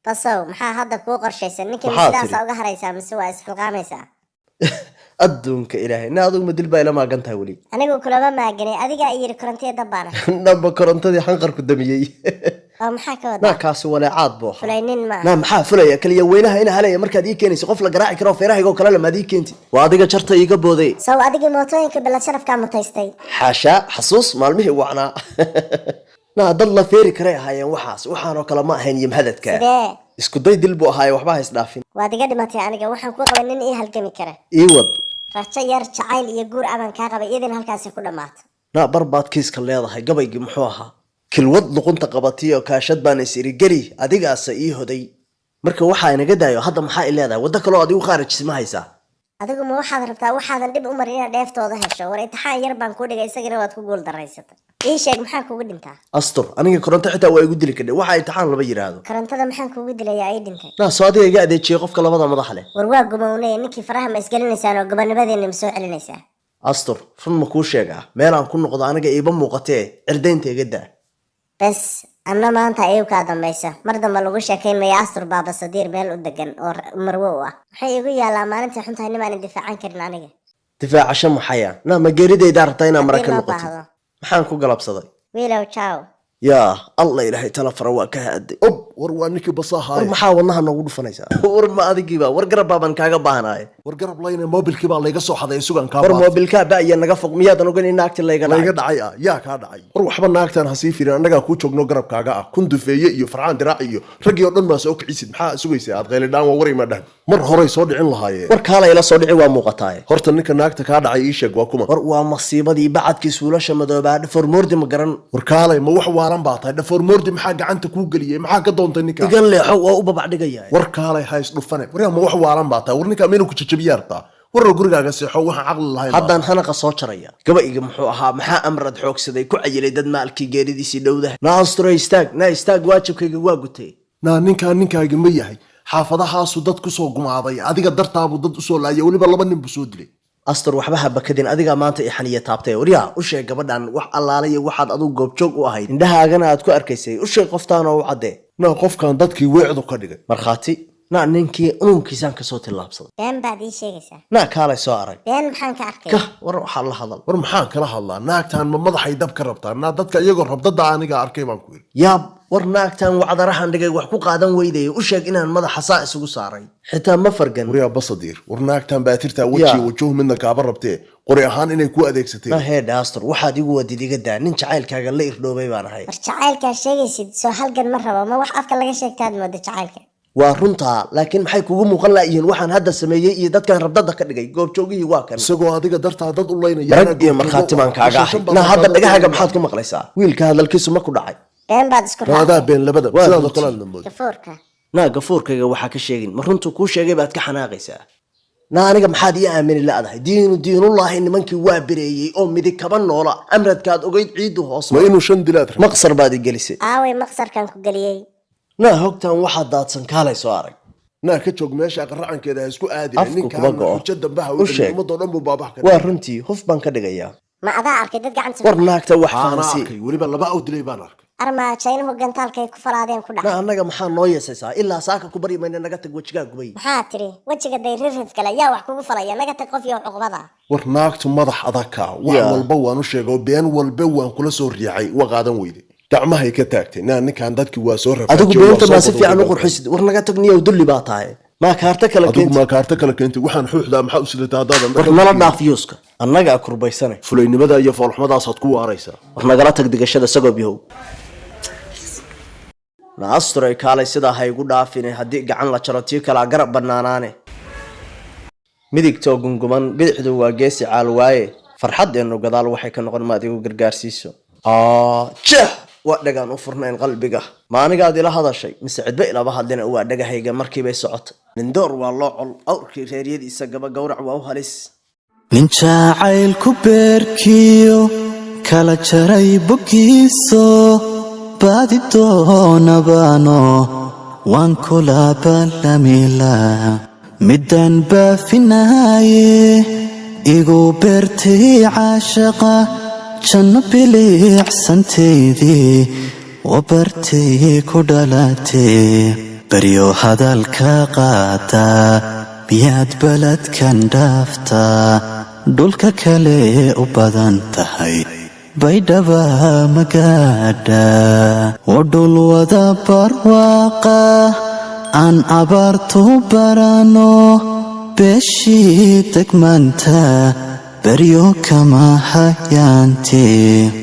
بصو محا هذا كو قرشيسن نينكي مسداس اوغا هريسا مسوا اسخلقاميسا adduunka ilaahay naadu ma dilbaa ila maagantahay wali anigu kulama maaganay adiga ayir korontiya dabana namba korontadii xanqarku damiyay maxaa ka wada kaasi walaacad boo fulaynin ma maxaa fulaya kaliya weynaha ina halaya markaad ii keenayso qof la garaaci karo feerahayga kala lama adii keenti waa adiga jarta iiga booday saw adiga mootooyinka bala sharafka mutaystay xasha xasuus maalmihii wacnaa dad la feeri karay ahaayeen waxaanoo kale ma ahayn yimhadadka isku day dil buu ahaay waxba hays dhaafin waa diga dhimatay aniga waxaan ku qabay nin ii halgami kara ii wad rajo yar jacayl iyo guur aban ka qabay idin halkaas ku dhamaatay barbaad kiiska leedahay gabaygii muxuu ahaa kilwad luqunta qabatiyo kaashad baan isiri geli adigaas ii hoday marka waxa inaga daayo hadda maxaa i leedahay wada kale oo adigu khaarajis ma haysaa adigu ma waxaad rabtaa waxaadan dib u marin inaad dheeftooda hesho war imtixaan yar baan ku dhigay isagana waad ku guul daraysatay ii sheeg maxaa kugu dhintaa astur aniga koronto xitaa waa igu dili kadhay waxa imtixaan laba yiraahdo korontada maxaan kugu dilayaa ay dhintay soo adiga iga adeejiyay qofka labada madax leh war waa gumownay ninkii faraha ma isgalinaysaan oo gobonnimadeena ma soo celinaysaa astur run ma kuu sheegaa meel aan ku noqdo aniga iiba muuqatee cirdaynta iga daa bas anna maanta ayuu kaa dambaysa mar dambe lagu sheekaynaya astur baaba sadiir meel u degan oo marwo u ah maxay igu yaalaa maalintii xuntahay nimaan difaacan karin aniga difaacasho maxaya ma geeridayda rabtaa inaan maraka noqoto maxaan ku galabsaday wiilow ciao yaa allah ilaahay tala fara waa ka haaday war waa ninkii basaha maxaa wadnaha noogu dhufanaysaa war ma adigiiba war garab baan kaaga baahanaay war garab layna mobilkii baa layga soo xaday sugan ka war mobilka baa naga fog miyaadan ogan in naagta layga dhacay yaa ka dhacay war waxba naagtan ha sii fiirin anaga ku joogno garabkaaga ah kun dufeeye iyo farxaan diraac iyo ragii oo dhan ma soo kicisid maxaa sugaysaa aad qeylidaan waa waray ma dhahan mar hore soo dhicin lahaayeen war kaala ila soo dhici waa muuqataa horta ninka naagta ka dhacay ii sheeg waa kuma war waa masiibadii bacadkii suulasha madooba dhafor moordi ma garan war kaalay ma wax waalan baa tahay dhafor moordi maxaa gacanta ku galiyay maxaa ka doontay ninka igan leexo waa u babac dhigaya war kaalay hays dhufane war ma wax waalan baa tahay war ninka meenu ku jajabiyaarta war gurigaaga seexo waxaan aqli lahayn haddaan hanaqa soo jaraya gabayga muxuu ahaa maxaa amrad xoogsaday ku cayilay dad maalkii geeridiisii dhowdahay na istaag waajibkayga waa gutay ninkaagi ma yahay xaafadahaasu dad ku soo gumaaday adiga dartaabu dad u soo laayay waliba laba nin buu soo dilay astur waxba ha bakadin adiga maanta i xaniya taabtay waryaa u sheeg gabadhan wax allaalaya waxaad adigu goobjoog u ahayd indhahaagana aad ku arkaysay u sheeg qoftaan oo u cadee qofkan dadkii weecdu ka dhigay markhaati ninkii unuunkiisaan kasoo tillaabsaday been baad ii sheegaysaa kaalay soo arag been maxaan ka arkay war waxaa la hadal war maxaan kala hadlaa naagtaan ma madaxay dab ka rabtaa dadka iyagoo rabdada aniga arkay baan ku yiri yaab war naagtaan wacdarahan dhigay wax ku qaadan weyday u sheeg inaan madaxa saa isugu saaray xitaa ma fargan war yaa basadiir war naagtaan baa tirtaa wajiga midna kaaba rabtee qori ahaan inay ku adeegsatay heedha astur waxaad igu wadid iga daa nin jacaylkaaga la irdhoobay baan ahay war jacaylkaa sheegaysid soo halgan ma rabo ma wax afka laga sheegtaad mooda jacaylka waa runtaa laakiin maxay kugu muuqan laayihiin waxaan hadda sameeyey iyo dadkan rabdada ka dhigay goobjoogihii waa kan isagoo adiga dartaa dad u laynaya rag iyo markhaati baan kaaga ahay hadda dhagahaaga maxaad ku maqlaysaa wiilka hadalkiisu ma ku dhacay been baad isku raadaa been labada sidaad kala namood gafuurka gafuurkayga waxaa ka sheegin ma runtu kuu sheegay baad ka xanaaqaysaa aniga maxaad ii aamini la-dahay diinullaahi nimankii waa bireeyey oo midig kaba noola amradkaad ogeyd ciiddu hoos ma inuu 5 dilaad maqsar baad i gelisay aaway maqsarkan ku geliyey hogtaan waxaa daadsan kaalay soo arag ka joog meesha qaracankeeda ha isku aadin ninkaan xujo dambaha ummadoo dhan buu baabax ka waa runtii huf baan ka dhigayaa ma adaa arkay dad gacanta war naagta wax fahansi weliba laba aw dilay baan arkay armaajaynuhu gantaalkay ku falaadeen ku dhacay annaga maxaa noo yeesaysaa ilaa saaka ku bari mayna naga tag wajigaa gubay maxaa tiri wajiga dayrirrid kale yaa wax kugu falaya naga tag qof iyo cuqbada war naagtu madax adagka wax walba waan u sheegay been walba waan kula soo riixay waa qaadan weyday gacmahay ka taagtay ninkan dadkii waa soo rafay adigu beenta ma si fiican u qurxisid war naga tagniyo dulli baa tahay ma kaarta kala keentay waxaan xuuxdaa maxaa u sidataa hadadan war nala dhaafiyuska annaga kurbaysanay fulaynimada iyo foolxumadaas aad ku waaraysaa war nagala tag digashada sagoob yahow naasturay kaalay sidaa ha igu dhaafine haddii gacan la jaro tii kalaa garab bannaanaane midigtoo gunguman bidixdu waa geesi caal waaye farxadeennu gadaal waxay ka noqon maad igu gargaarsiiso waa dhagaan u furnayn qalbiga ma anigaad ila hadashay mise cidba ilaba hadlina waa dhagahayga markiibay socotay nindoor waa loo col awrkii reeryadiisa gaba gowrac waa u halis nin jacaylku beerkiyo kala jaray boggiiso baadi doonabaano waan kula ballamila midaan baafinaaye igu beertay caashaqa janno biliicsanteydii wabartay ku dhalatee baryo hadalka qaata miyaad baladkan dhaaftaa dhulka kale u badan tahay baydhaba magaadha oo dhul wada barwaaqa aan abaartu barano beeshii degmaanta baryo kama hayaantee